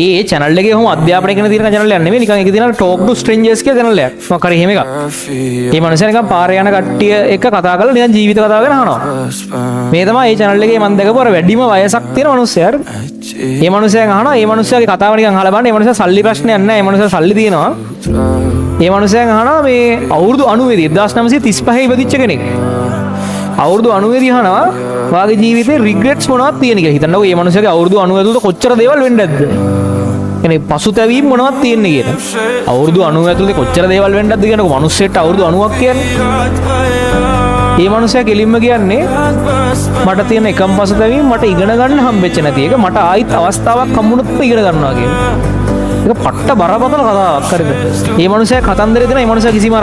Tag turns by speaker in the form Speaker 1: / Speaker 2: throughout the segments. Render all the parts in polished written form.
Speaker 1: ඒ channel එකේ කොහොම අධ්‍යාපනය කරන තියෙන channel එකක් නෙමෙයි නිකන් ඒක තියෙනවා talk to strangers කියලා channel එකක්. මොකක් හරි එහෙම එකක්. මේ මනුස්සයා නිකන් පාරේ යන කට්ටිය එක්ක කතා කරලා නිකන් ජීවිත කතාව ගැන අහනවා. මේ තමයි මේ channel එකේ මම දැකපු අර වැඩිම වයසක් තියෙන මනුස්සයා. මේ මනුස්සයා අහනවා මේ මනුස්සයාගේ කතාව නිකන් අහලා බලන්න. මේ මනුස්සයා සල්ලි ප්‍රශ්නයක් නැහැ. මේ මනුස්සයා සල්ලි තියෙනවා. මේ මනුස්සයා අහනවා මේ අවුරුදු 90 1935 ඉපදිච්ච කෙනෙක්. අවුරුදු 90 අහනවා වාගේ ජීවිතේ රිග්‍රෙට්ස් මොනවද තියෙන කියලා හිතන්නකෝ. මේ මනුස්සයාගේ අවුරුදු 90 ඇතුළත කොච්චර දේවල් වෙන්න ඇද්ද? එනේ පසුතැවීම් මොනවද තියෙන්නේ කියලා. අවුරුදු 90 ඇතුළත කොච්චර දේවල් වෙන්න ඇද්ද කියනකො මනුස්සයෙක්ට අවුරුදු 90ක් කියන්නේ. මේ මනුස්සයා කෙලින්ම කියන්නේ මට තියෙන එකම පසුතැවීම මට ඉගෙන ගන්න හම්බෙච්ච නැති එක. මට ආයිත් අවස්ථාවක් හම්බුනොත් ඉගෙන ගන්නවා කියන්නේ. ඒක පට්ට බරපතල කතාවක් හරිද? මේ මනුස්සයා කතන්දරේ දෙන මේ මනුස්සයා කිසිම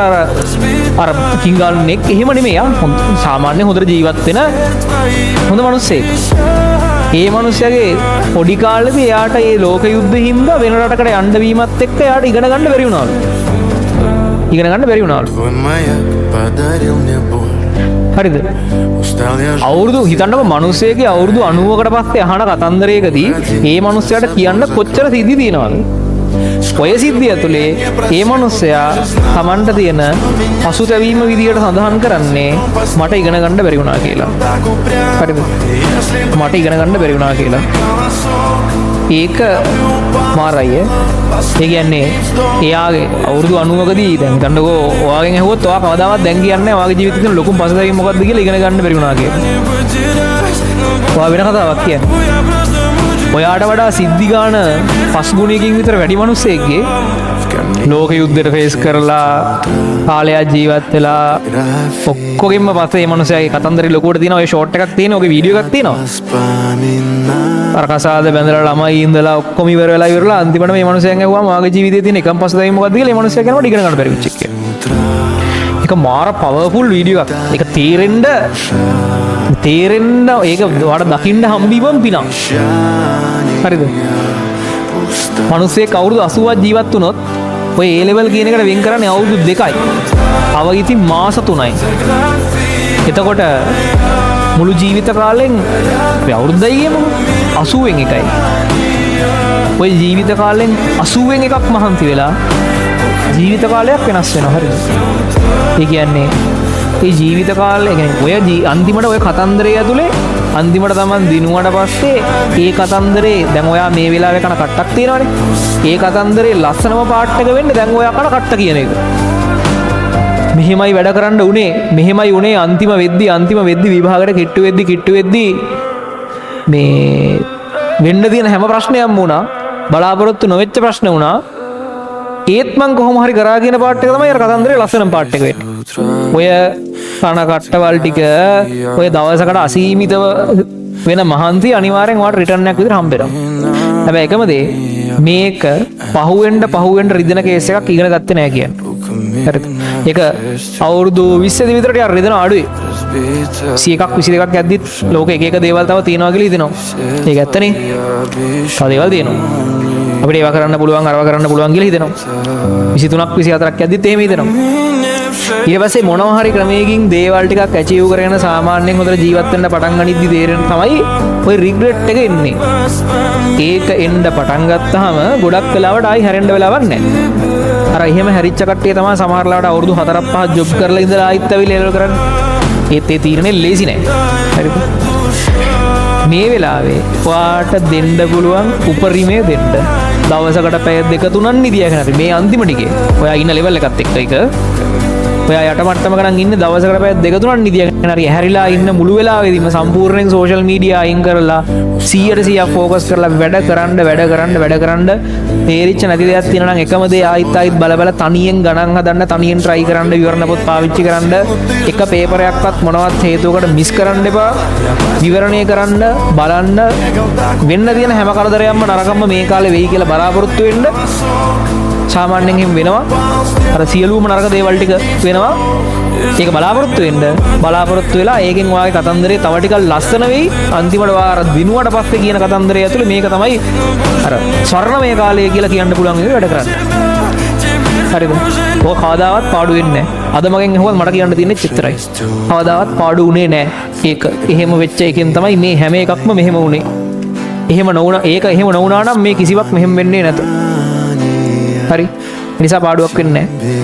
Speaker 1: අර කිංගල්නෙක් එහෙම නෙමෙයි. සාමාන්‍ය හොඳට ජීවත් වෙන හොඳ මනුස්සයෙක්. මේ මනුස්සයාගේ පොඩි කාලේදී එයාට මේ ලෝක යුද්ධ හින්දා වෙන රටකට යන්න වීමත් එක්ක එයාට ඉගෙන ගන්න බැරි වුණාලු. හරිද? අවුරුදු හිතන්නකො මිනිස්සෙගේ අවුරුදු 90කට පස්සේ අහන කතන්දරයකදී මේ මිනිස්සයාට කියන්න කොච්චර සිද්ධි තියෙනවද? ඔය සිද්ධිය ඇතුලේ මේ මිනිස්සයා Tamanට තියෙන පසුතැවීම විදියට සඳහන් කරන්නේ මට ඉගෙන ගන්න බැරි වුණා කියලා. හරිද? මට ඉගෙන ගන්න බැරි වුණා කියලා. ඒක මාරයි. ඒ කියන්නේ එයාගේ අවුරුදු 90කදී දැන් හිතන්නකෝ ඔයාගෙන් ඇහුවොත් ඔයා කවදාවත් දැන් කියන්නේ නැහැ ඔයාගේ ජීවිතේ තියෙන ලොකුම පසුතැවීම මොකක්ද කියලා ඉගෙන ගන්න බැරි වුණා කියලා. ඔයා වෙන කතාවක් කියන්නේ. ඔයාට වඩා සිද්ධි ගාන 5 ගුණයකින් විතර වැඩි මිනිස්සෙක්ගේ ලෝක යුද්ධයට ෆේස් කරලා කාලයක් ජීවත් වෙලා ඔක්කොගෙම පස්සේ මේ මිනිස්සයාගේ කතන්දරේ ලොකුවට තියෙනවා. ඔය ෂෝට් එකක් තියෙනවා. ඔගේ වීඩියෝ එකක් තියෙනවා. අර කසාද බැඳලා ළමයි ඉඳලා ඔක්කොම ඉවරලා අන්තිමට මේ මිනිස්සයන් ඇහුවා මාගේ ජීවිතේ තියෙන එකම පසුතැවීම මොකක්ද කියලා. මේ මිනිස්සයා කියනවා ඉගෙන ගන්න බැරි වෙච්ච එක කියලා. ඒක මාර පවර්ෆුල් වීඩියෝ එකක්. ඒක තේරෙන්න ඒක ඔයාලට දකින්න හම්බීමම පිනක්. හරිද? මිනිස්සෙක් අවුරුදු 80ක් ජීවත් වුණොත් ඔය A level කියන එකට වෙන් කරන්නේ අවුරුදු 2යි. අවගිති මාස 3යි. එතකොට මුළු ජීවිත කාලෙන් අපි අවුරුද්දයි කියමුකෝ 80න් එකයි. ඔය ජීවිත කාලෙන් 80න් එකක් මහන්සි වෙලා ජීවිත කාලයක් වෙනස් වෙනවා. හරිද? ඒ කියන්නේ ඒ ජීවිත කාලය කියන්නේ ඔය අන්තිමට ඔය කතන්දරය ඇතුලේ අන්තිමට Taman දිනුවට පස්සේ ඒ කතන්දරේ දැන් ඔයා මේ වෙලාවේ කන කට්ටක් තියෙනවනේ. ඒ කතන්දරේ ලස්සනම පාට් එක වෙන්න දැන් ඔයා කන කට්ට කියන එක. මෙහෙමයි වැඩ කරන්න උනේ. මෙහෙමයි උනේ අන්තිම වෙද්දි විභාගයට කිට්ටු වෙද්දි මේ වෙන්න තියෙන හැම ප්‍රශ්නයක්ම වුණා. බලාපොරොත්තු නොවෙච්ච ප්‍රශ්න වුණා. ඒත් මං කොහොම හරි කරා කියන පාට් එක තමයි අර කතන්දරේ ලස්සනම පාට් එක වෙන්නේ. ඔය කන කට්ටවල් ටික ඔය දවසකට අසීමිතව වෙන මහන්සි අනිවාර්යෙන් වාට රිටර්න් එකක් විතර හම්බ වෙනවා. හැබැයි එකම දේ මේක පහුවෙන්න රිදෙන කේස් එකක් ඉගෙන ගත්තේ නැහැ කියන්නේ. හරිද? ඒක අවුරුදු 20 විතර ටිකක් රිදෙන අඩුයි. 21ක් 22ක් යද්දිත් ලෝකෙ එක දේවල් තව තියෙනවා කියලා හිතෙනවා. ඒක ඇත්තනේ. තව දේවල් තියෙනවා. අපිට ඒවා කරන්න පුළුවන් අරවා කරන්න පුළුවන් කියලා හිතෙනවා. 23ක් 24ක් යද්දිත් එහෙම හිතෙනවා. ඊට පස්සේ මොනවා හරි ක්‍රමයකින් දේවල් ටිකක් ඇචීව් කරගෙන සාමාන්‍යයෙන් හොඳට ජීවත් වෙන්න පටන් ගනිද්දි තේරෙන තමයි ඔය රිග්‍රෙට් එක එන්නේ. ඒක එන්න පටන් ගත්තාම ගොඩක් වෙලාවට ආයි හැරෙන්න වෙලාවක් නැහැ. අර එහෙම හැරිච්ච කට්ටිය තමයි සමහර ලාවට අවුරුදු 4-5 ජොබ් කරලා ඉඳලා ආයිත් ඇවිල්ලා ලෙවල් කරන්නේ. ඒත් ඒ තීරණේ ලේසි නෑ. හරිද? මේ වෙලාවේ ඔයාට දෙන්න පුළුවන් උපරිමය දෙන්න. දවසකට පැය 2-3ක් නිදියගෙන හරි මේ අන්තිම ටිකේ. ඔයා ඉන්න ලෙවල් එකත් එක්ක ඒක. ඔයා යට මට්ටමක නම් ඉන්නේ දවසකට පැය 2-3ක් නිදියගෙන හරි හැරිලා ඉන්න මුළු වෙලාවෙදීම සම්පූර්ණයෙන් සෝෂල් මීඩියා අයින් කරලා 100% ફોකස් කරලා වැඩ කරන්න තේරිච්ච නැති දෙයක් තියෙනවා නම් එකම දේ ආයිත් බල තනියෙන් ගණන් හදන්න තනියෙන් try කරන්න විවරණ පොත් පාවිච්චි කරන්න එක පේපරයක්වත් මොනවත් හේතුවකට මිස් කරන්න එපා විවරණය කරන්න බලන්න වෙන්න තියෙන හැම කරදරයක්ම නරකම්ම මේ කාලේ වෙයි කියලා බලාපොරොත්තු වෙන්න සාමාන්‍යයෙන් එහෙම වෙනවා අර සියලුම නරක දේවල් ටික වෙනවා ඒක බලාපොරොත්තු වෙලා ඒකෙන් වාගේ කතන්දරේ තව ටිකක් ලස්සන වෙයි අන්තිමට වා අර දිනුවට පස්සේ කියන කතන්දරය ඇතුලේ මේක තමයි අර ස්වර්ණමය කාලය කියලා කියන්න පුළුවන් එක වැඩ කරන්නේ හරිද ඔය කවදාවත් පාඩු වෙන්නේ නැහැ අද මගෙන් අහුවත් මට කියන්න තියෙන්නේ චිත්‍රයි කවදාවත් පාඩු උනේ නැහැ ඒක එහෙම වෙච්ච එකෙන් තමයි මේ හැම එකක්ම මෙහෙම උනේ එහෙම නොවුන ඒක එහෙම නොවුනා නම් මේ කිසිවක් මෙහෙම වෙන්නේ නැත. හරි. ඒ නිසා පාඩුවක් වෙන්නේ නැහැ.